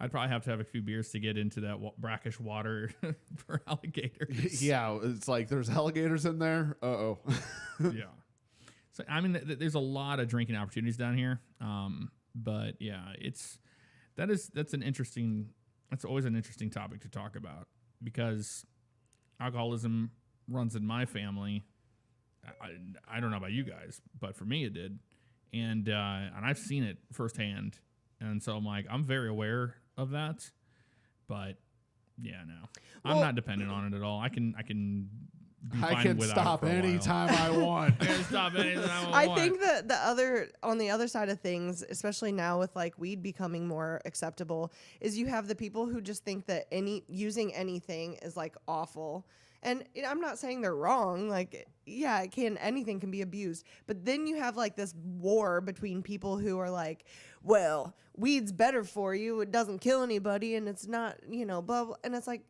I'd probably have to have a few beers to get into that brackish water for alligators. Yeah, it's like there's alligators in there. Uh-oh. Yeah. So, I mean, there's a lot of drinking opportunities down here. But, yeah, that's always an interesting topic to talk about, because alcoholism runs in my family. I don't know about you guys, but for me it did. And I've seen it firsthand. And so I'm like, I'm very aware of that, but yeah, no, I'm not dependent on it at all. I can be I fine can without stop it for a while. anytime I want. I can stop anytime I want. I think that on the other side of things, especially now with like weed becoming more acceptable, is you have the people who just think that using anything is like awful. And I'm not saying they're wrong. Like, yeah, anything can be abused. But then you have like this war between people who are like, well, weed's better for you. It doesn't kill anybody, and it's not, blah, blah. And it's like,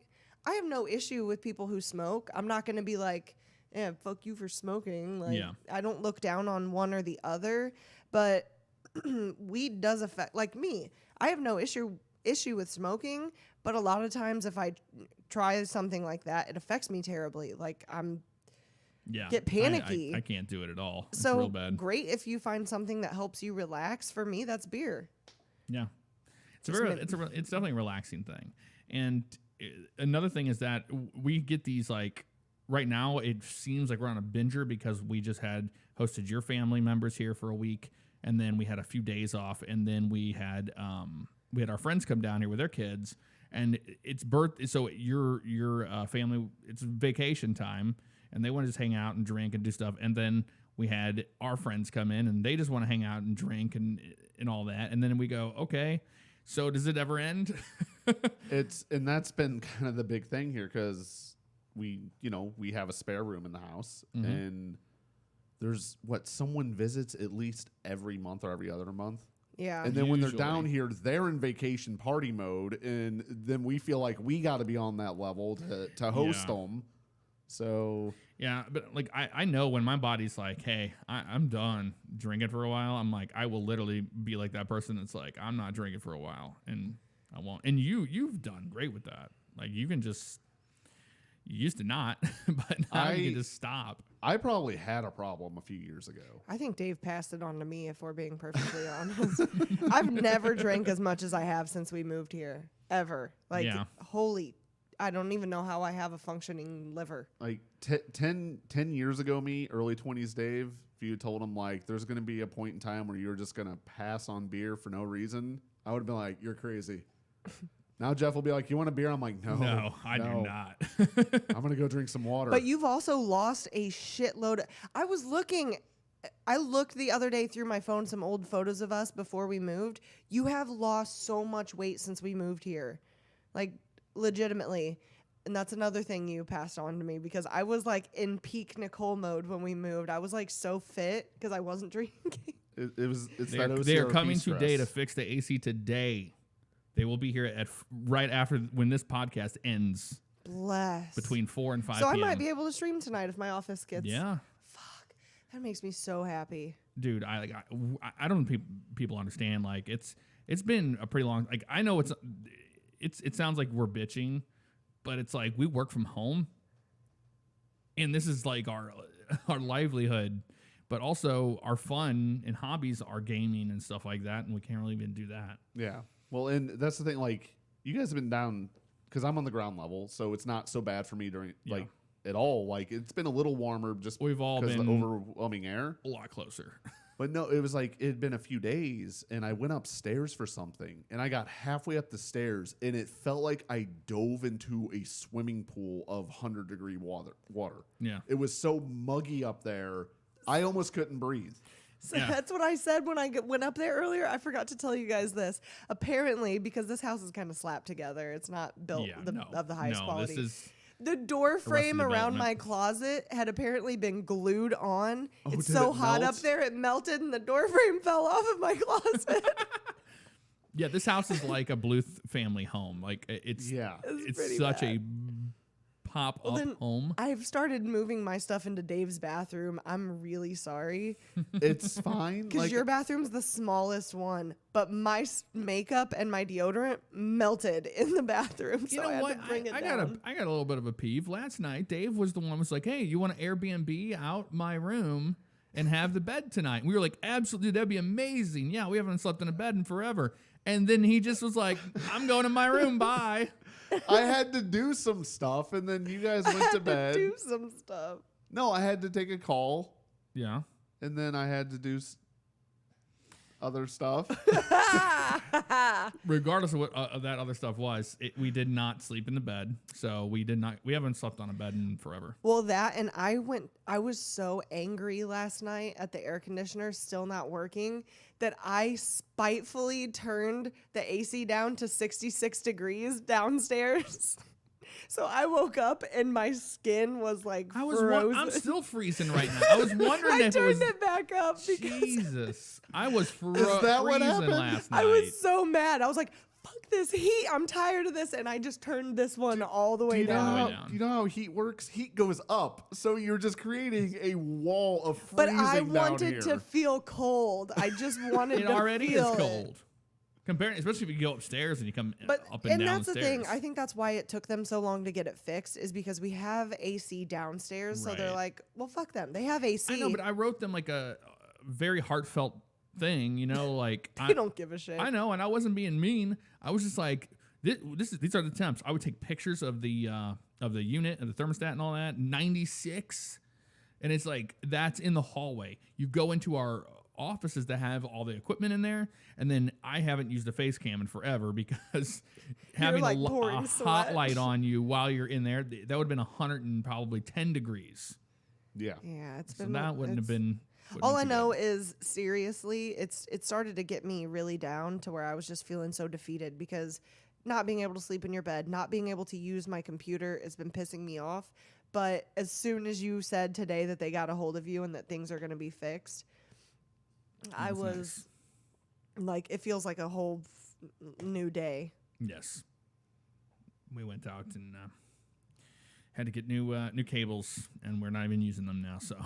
I have no issue with people who smoke. I'm not going to be like, yeah, fuck you for smoking. Like, Yeah. I don't look down on one or the other, but weed does affect, like me. I have no issue with smoking, but a lot of times if I try something like that, it affects me terribly. Like get panicky. I can't do it at all. It's So real bad. great if you find something that helps you relax. For me, that's beer. Yeah, it's definitely a relaxing thing. And another thing is that we get these like right now. It seems like we're on a binger because we just hosted your family members here for a week, and then we had a few days off, and then we had our friends come down here with their kids, and it's so your family, it's vacation time, and they want to just hang out and drink and do stuff, and then we had our friends come in and they just want to hang out and drink and all that, and then we go, okay, so does it ever end? And that's been kind of the big thing here, because we have a spare room in the house, and there's someone visits at least every month or every other month. Yeah. And then when they're Usually. down here, they're in vacation party mode, and then we feel like we got to be on that level to host them. So yeah, but like I know when my body's like, hey, I'm done drinking for a while. I'm like, I will literally be like that person that's like, I'm not drinking for a while, and I won't. And you've done great with that. Like you used to not, but now you can just stop. I probably had a problem a few years ago. I think Dave passed it on to me, if we're being perfectly honest. I've never drank as much as I have since we moved here, ever. Like, I don't even know how I have a functioning liver. Like 10 years ago, early 20s Dave, if you told him like there's going to be a point in time where you're just going to pass on beer for no reason, I would have been like, you're crazy. Now Jeff will be like, you want a beer? I'm like, no, I do not. I'm going to go drink some water. But you've also lost a shitload. I looked the other day through my phone, some old photos of us before we moved. You have lost so much weight since we moved here. Like, legitimately. And that's another thing you passed on to me, because I was like in peak Nicole mode when we moved. I was like so fit because I wasn't drinking. It's They that are coming OCRP today to stress. fix the AC today. They will be here at right after when this podcast ends. Bless. Between 4 and 5 So p.m. I might be able to stream tonight if my office gets. Yeah. Fuck. That makes me so happy. Dude, I don't think people understand. Like it's been a pretty long. Like I know it sounds like we're bitching, but it's like we work from home, and this is like our livelihood, but also our fun and hobbies are gaming and stuff like that, and we can't really even do that. Yeah. Well, and that's the thing. Like, you guys have been down, because I'm on the ground level, so it's not so bad for me during like at all. Like, it's been a little warmer just We've all because of been the overwhelming air. a lot closer. But no, it was like it had been a few days, and I went upstairs for something, and I got halfway up the stairs, and it felt like I dove into a swimming pool of 100-degree water. Yeah. It was so muggy up there, I almost couldn't breathe. So Yeah. that's what I said when I went up there earlier. I forgot to tell you guys this. Apparently, because this house is kind of slapped together, it's not built of the highest quality. This is The door frame around Development. my closet had apparently been glued on. Oh, It's did so it hot melt? up there, it melted, and the door frame fell off of my closet. yeah. This house is like a Bluth family home. Like it's It's it's pretty such bad. a pop up then home. I've started moving my stuff into Dave's bathroom. I'm really sorry. It's fine. Because Like, your bathroom's the smallest one, but my makeup and my deodorant melted in the bathroom. So You know I had what? to bring it I down. got a little bit of a peeve. Last night, Dave was the one who was like, "Hey, you want to Airbnb out my room and have the bed tonight?" We were like, "Absolutely, that'd be amazing." Yeah, we haven't slept in a bed in forever. And then he just was like, "I'm going to my room. Bye." I had to do some stuff, and then you guys went to bed. Do some stuff. No, I had to take a call, Yeah. and then I had to do. other stuff. Regardless of what that other stuff was, we did not sleep in the bed. So we haven't slept on a bed in forever. Well, that, and I was so angry last night at the air conditioner still not working that I spitefully turned the AC down to 66 degrees downstairs. So I woke up and my skin was like frozen. I'm still freezing right now. I was wondering I if it was. turned it back up because Jesus, I was Is that what freezing happened? last night. I was so mad. I was like, fuck this heat. I'm tired of this. And I just turned this one all the way down. Do you know how heat works? Heat goes up. So you're just creating a wall of freezing But I down wanted here. to feel cold. I just wanted It to already feel is it. cold. Comparing, especially if you go upstairs and you come But up and that's downstairs. the thing. I think that's why it took them so long to get it fixed is because we have AC downstairs. So they're Right. like, well, fuck them. They have AC. I know, but I wrote them like a very heartfelt thing, like they don't give a shit. I know, and I wasn't being mean. I was just like, these are the temps. I would take pictures of the unit and the thermostat and all that. 96, and it's like that's in the hallway. You go into our offices that have all the equipment in there, and then I haven't used a face cam in forever because having like a pouring hot sweat. light on you while you're in there, that would have been 100 and probably 10 degrees. Yeah. Yeah, it's So been. that wouldn't have been. All I know is seriously, it started to get me really down to where I was just feeling so defeated because not being able to sleep in your bed, not being able to use my computer has been pissing me off. But as soon as you said today that they got a hold of you and that things are going to be fixed, I That's was like, it feels like a whole new day. Yes. We went out and had to get new cables, and we're not even using them now. So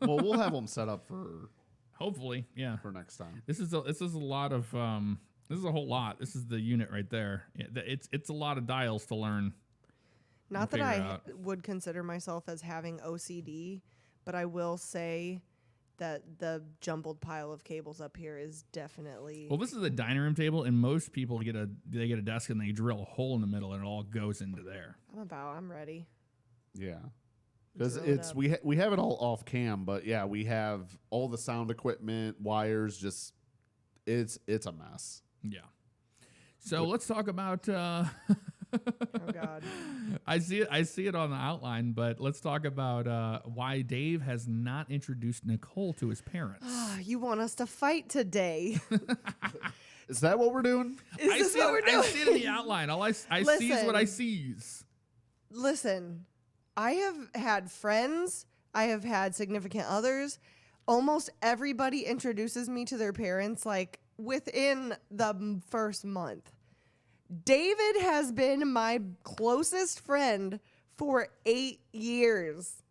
Well, we'll have them set up for hopefully, yeah. next time. This is a lot of this is a whole lot. This is the unit right there. It's a lot of dials to learn. Not that figure I out. would consider myself as having OCD, but I will say that the jumbled pile of cables up here is definitely. Well, this is a dining room table, and most people get a desk and they drill a hole in the middle, and it all goes into there. I'm ready. Yeah. Because Drill it it's up. we have it all off cam, but yeah, we have all the sound equipment, wires. Just it's a mess. Yeah. So let's talk about. Oh God. I see it on the outline, but let's talk about why Dave has not introduced Nicole to his parents. You want us to fight today? Is that what we're doing? Is this what we're doing? I see it in the outline. All I see is what I sees. Listen, I have had friends. I have had significant others. Almost everybody introduces me to their parents like within the first month. David has been my closest friend for 8 years.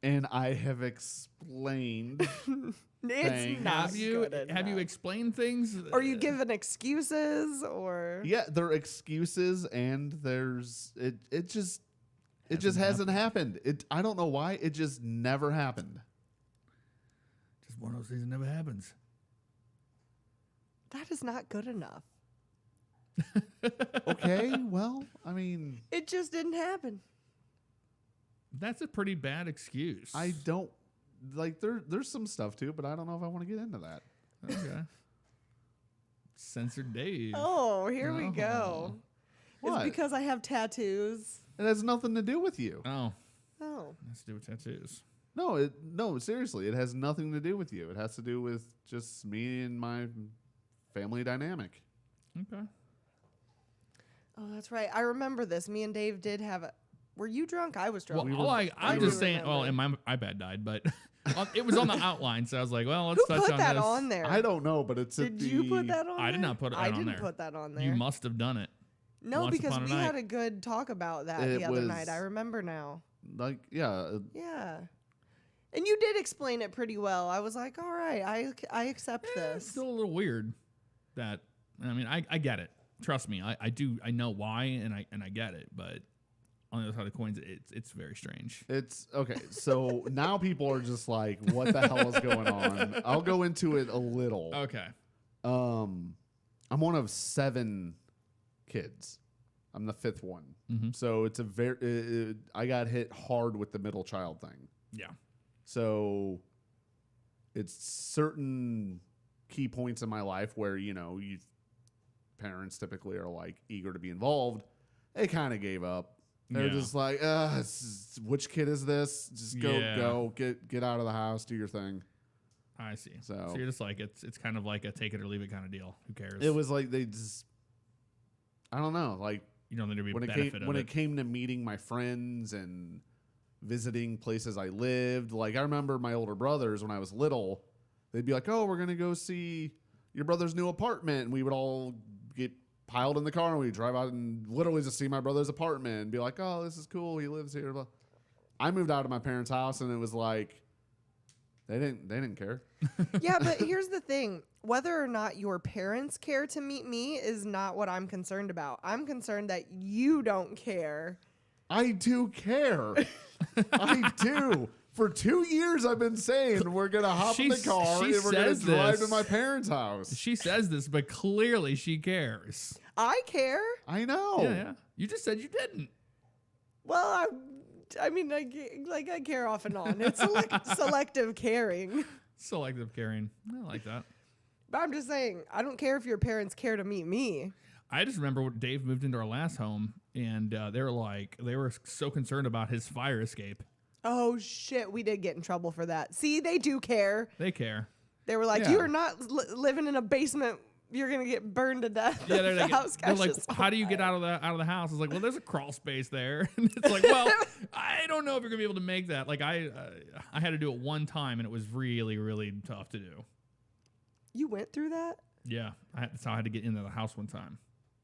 And I have explained. It's Thanks. not Have you good enough. explained things? Or you giving excuses or Yeah, there are excuses, and there's it just hasn't happened. I don't know why. It just never happened. Just one of those things that never happens. that is not good enough. Okay, well, I mean, It just didn't happen. That's a pretty bad excuse. I don't like there's some stuff too, but I don't know if I want to get into that. Okay. Censored Dave. Oh, here we Oh. go. What? It's because I have tattoos. It has nothing to do with you. Oh, Oh. let's do tattoos. No, seriously, it has nothing to do with you. It has to do with just me and my family dynamic. Okay. Oh, that's right. I remember this. Me and Dave did have a. Were you drunk? I was drunk. Well, I'm I just do saying. remember. Well, and my iPad died, but it was on the outline, so I was like, well, let's Who touch put on that this. on there? I don't know, but it's at Did you put the- that on there? I did not put it I on didn't there. put that on there. You must have done it. No, once because upon a we night. had a good talk about that It the other was- night. I remember now. Like, yeah, Yeah. And you did explain it pretty well. I was like, all right, I accept It's this. still a little weird. That I mean, I get it. Trust me, I do. I know why, and I get it. But on the other side of the coins, it's very strange. it's okay. So now people are just like, what the hell is going on? I'll go into it a little. Okay. I'm one of 7 kids. I'm the 5th one. So it's a very I got hit hard with the middle child thing. Yeah. So it's certain key points in my life where, parents typically are like eager to be involved. They kind of gave up. They're just like, which kid is this? Just go, get out of the house, do your thing. I see. So you're just like, it's kind of like a take it or leave it kind of deal. Who cares? it was like they just, I don't know, like you don't need to be when it came to meeting my friends and visiting places I lived. Like I remember my older brothers when I was little, they'd be like, "Oh, we're gonna go see your brother's new apartment," and we would all get piled in the car and we'd drive out and literally just see my brother's apartment and be like, "Oh, this is cool. He lives here." I moved out of my parents' house and it was like they didn't care. Yeah, but here's the thing. Whether or not your parents care to meet me is not what I'm concerned about. I'm concerned that you don't care. I do care. I do. For 2 years, I've been saying we're going to hop in the car and we're going to drive to my parents' house. She says this, but clearly she cares. I care. I know. Yeah. You just said you didn't. Well, I mean, I care off and on. It's selective caring. Selective caring. I like that. But I'm just saying, I don't care if your parents care to meet me. I just remember when Dave moved into our last home, and they were so concerned about his fire escape. Oh, shit. We did get in trouble for that. See, they do care. They care. They were like, you are not living in a basement. You're going to get burned to death. Yeah, they're like, how do you get out of the house? I was like, well, there's a crawl space there. And it's like, well, I don't know if you're going to be able to make that. Like, I had to do it one time, and it was really, really tough to do. You went through that? Yeah. So I had to get into the house one time.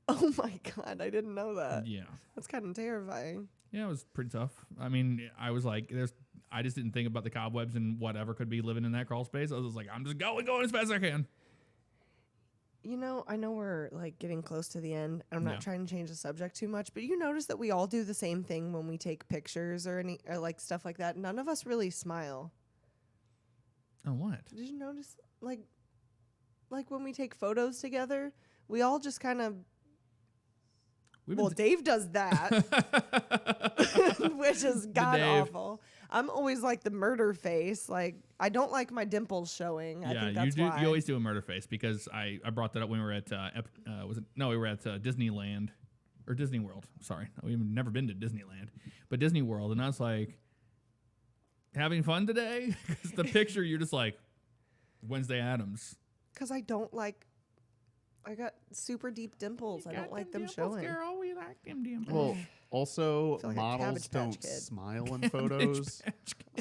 Oh, my God. I didn't know that. Yeah. That's kind of terrifying. Yeah, it was pretty tough. I mean, I was like, I just didn't think about the cobwebs and whatever could be living in that crawl space. I was just like, I'm just going as fast as I can. I know we're like getting close to the end. I'm not trying to change the subject too much, but you notice that we all do the same thing when we take pictures or like stuff like that. None of us really smile. Oh, what? Did you notice? Like when we take photos together, we all just kind of. Well, Dave does that, which is god awful. I'm always like the murder face. Like I don't like my dimples showing. I think that's why. You always do a murder face because I brought that up when we were at we were at Disneyland or Disney World. Sorry, we've never been to Disneyland, but Disney World, and I was like, having fun today because the picture you're just like Wednesday Addams. Because I don't like. I got super deep dimples. I don't like them showing. Girl, we like them dimples. Well, also like models don't smile in photos.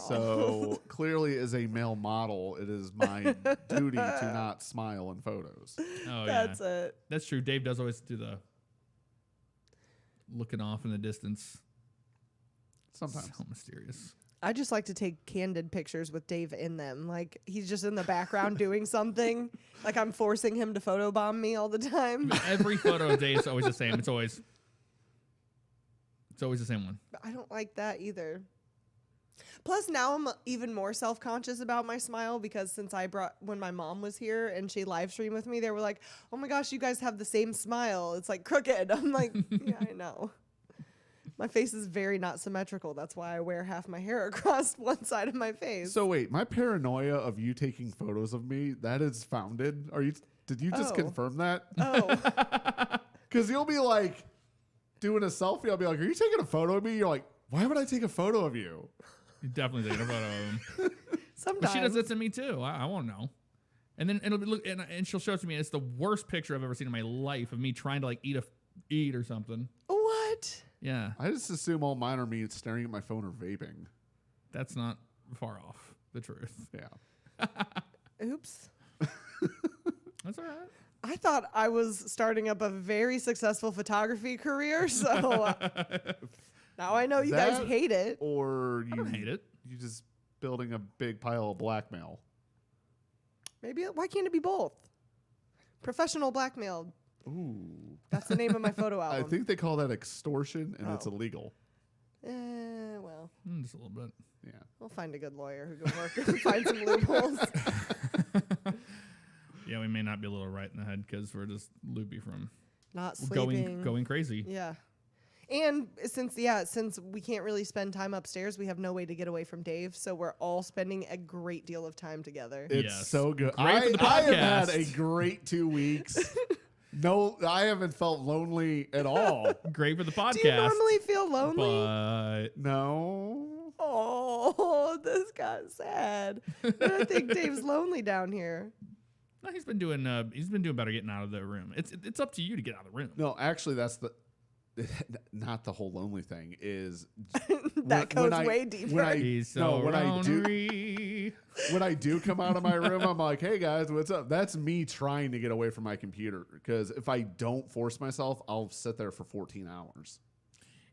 So clearly, as a male model, it is my duty to not smile in photos. Oh, That's it. That's true. Dave does always do the looking off in the distance. Sometimes. So mysterious. I just like to take candid pictures with Dave in them. Like he's just in the background doing something. Like I'm forcing him to photobomb me all the time. Every photo of Dave's always the same. It's always the same one. But I don't like that either. Plus now I'm even more self-conscious about my smile because since when my mom was here and she live streamed with me, they were like, "Oh my gosh, you guys have the same smile. It's like crooked." I'm like, "Yeah, I know." My face is very not symmetrical. That's why I wear half my hair across one side of my face. So wait, my paranoia of you taking photos of me, that is founded? Did you just confirm that? Oh. Because you'll be like doing a selfie. I'll be like, "Are you taking a photo of me?" You're like, "Why would I take a photo of you?" You're definitely taking a photo of him. Sometimes. But she does it to me too. I won't know. And then it'll be and she'll show it to me. And it's the worst picture I've ever seen in my life of me trying to like eat or something. What? Yeah. I just assume all mine are me staring at my phone or vaping. That's not far off the truth. Yeah. Oops. That's all right. I thought I was starting up a very successful photography career, so now I know you guys hate it. Or I don't hate it. You just building a big pile of blackmail. Maybe why can't it be both? Professional blackmail. Ooh. That's the name of my photo album. I think they call that extortion, and it's illegal. Well. Just a little bit. Yeah. We'll find a good lawyer who can work and find some loopholes. Yeah, we may not be a little right in the head because we're just loopy from Not sleeping. going crazy. Yeah. And since we can't really spend time upstairs, we have no way to get away from Dave. So we're all spending a great deal of time together. It's Yes. so good. Great for the I have had podcast. a great 2 weeks. No, I haven't felt lonely at all. Great for the podcast. Do you normally feel lonely? But No. Oh, this got sad. I think Dave's lonely down here. no, he's been doing better getting out of the room. It's up to you to get out of the room. No, actually, that's not the whole lonely thing. Is That goes way deeper. He's so when ornery. when I do come out of my room, I'm like, hey guys, what's up? That's me trying to get away from my computer. Because if I don't force myself, I'll sit there for 14 hours.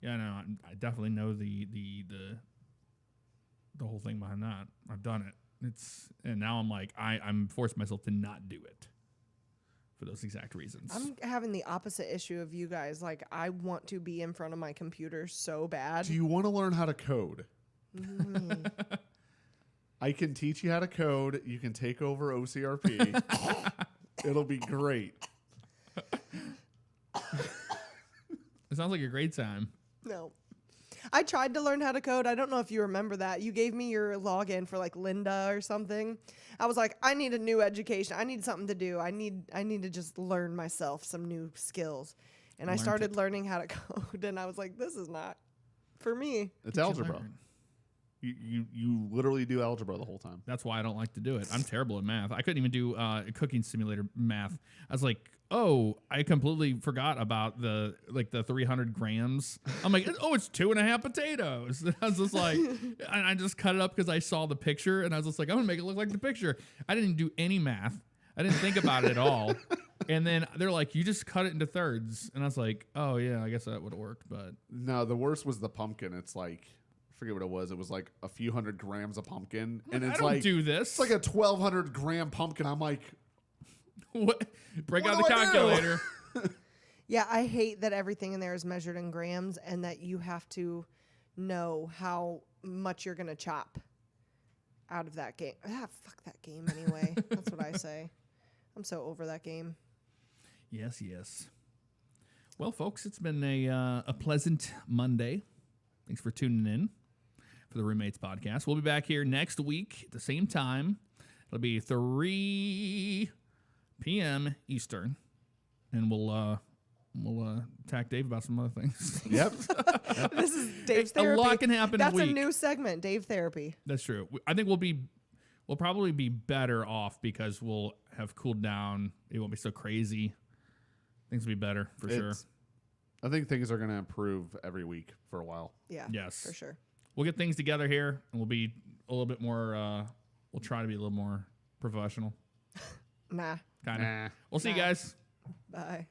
Yeah, no, I definitely know the whole thing behind that. I've done it. And now I'm like I'm forcing myself to not do it for those exact reasons. I'm having the opposite issue of you guys. Like, I want to be in front of my computer so bad. Do you want to learn how to code? I can teach you how to code. You can take over OCRP. It'll be great. It sounds like a great time. No. I tried to learn how to code. I don't know if you remember that. You gave me your login for like Linda or something. I was like, I need a new education. I need something to do. I need to just learn myself some new skills. And I started learning how to code, and I was like, this is not for me. It's algebra. You literally do algebra the whole time. That's why I don't like to do it. I'm terrible at math. I couldn't even do cooking simulator math. I was like, oh, I completely forgot about the 300 grams. I'm like, oh, it's 2.5 potatoes. And I was just like, and I just cut it up because I saw the picture, and I was just like, I'm gonna make it look like the picture. I didn't do any math. I didn't think about it at all. And then they're like, you just cut it into thirds, and I was like, oh yeah, I guess that would have worked. But No, the worst was the pumpkin. It's like, I forget what it was. It was like a few hundred grams of pumpkin, and I it's don't like do this. It's like a 1,200 gram pumpkin. I'm like, what? Break What out the do I do? calculator. Yeah, I hate that everything in there is measured in grams and that you have to know how much you're going to chop out of that game. Ah, fuck that game anyway. That's what I say. I'm so over that game. Yes, yes. Well, folks, it's been a pleasant Monday. Thanks for tuning in for the Roommates Podcast. We'll be back here next week at the same time. It'll be 3 p.m. Eastern, and we'll attack Dave about some other things. yep. This is Dave's A therapy. lot can happen in a That's a week. new segment, Dave Therapy. That's true. I think we'll probably be better off because we'll have cooled down. It won't be so crazy. Things will be better for sure. I think things are going to improve every week for a while. Yeah, Yes. for sure. We'll get things together here, and we'll be a little bit more. We'll try to be a little more professional. Nah. Kind of. Nah. We'll see you Nah. guys. Bye.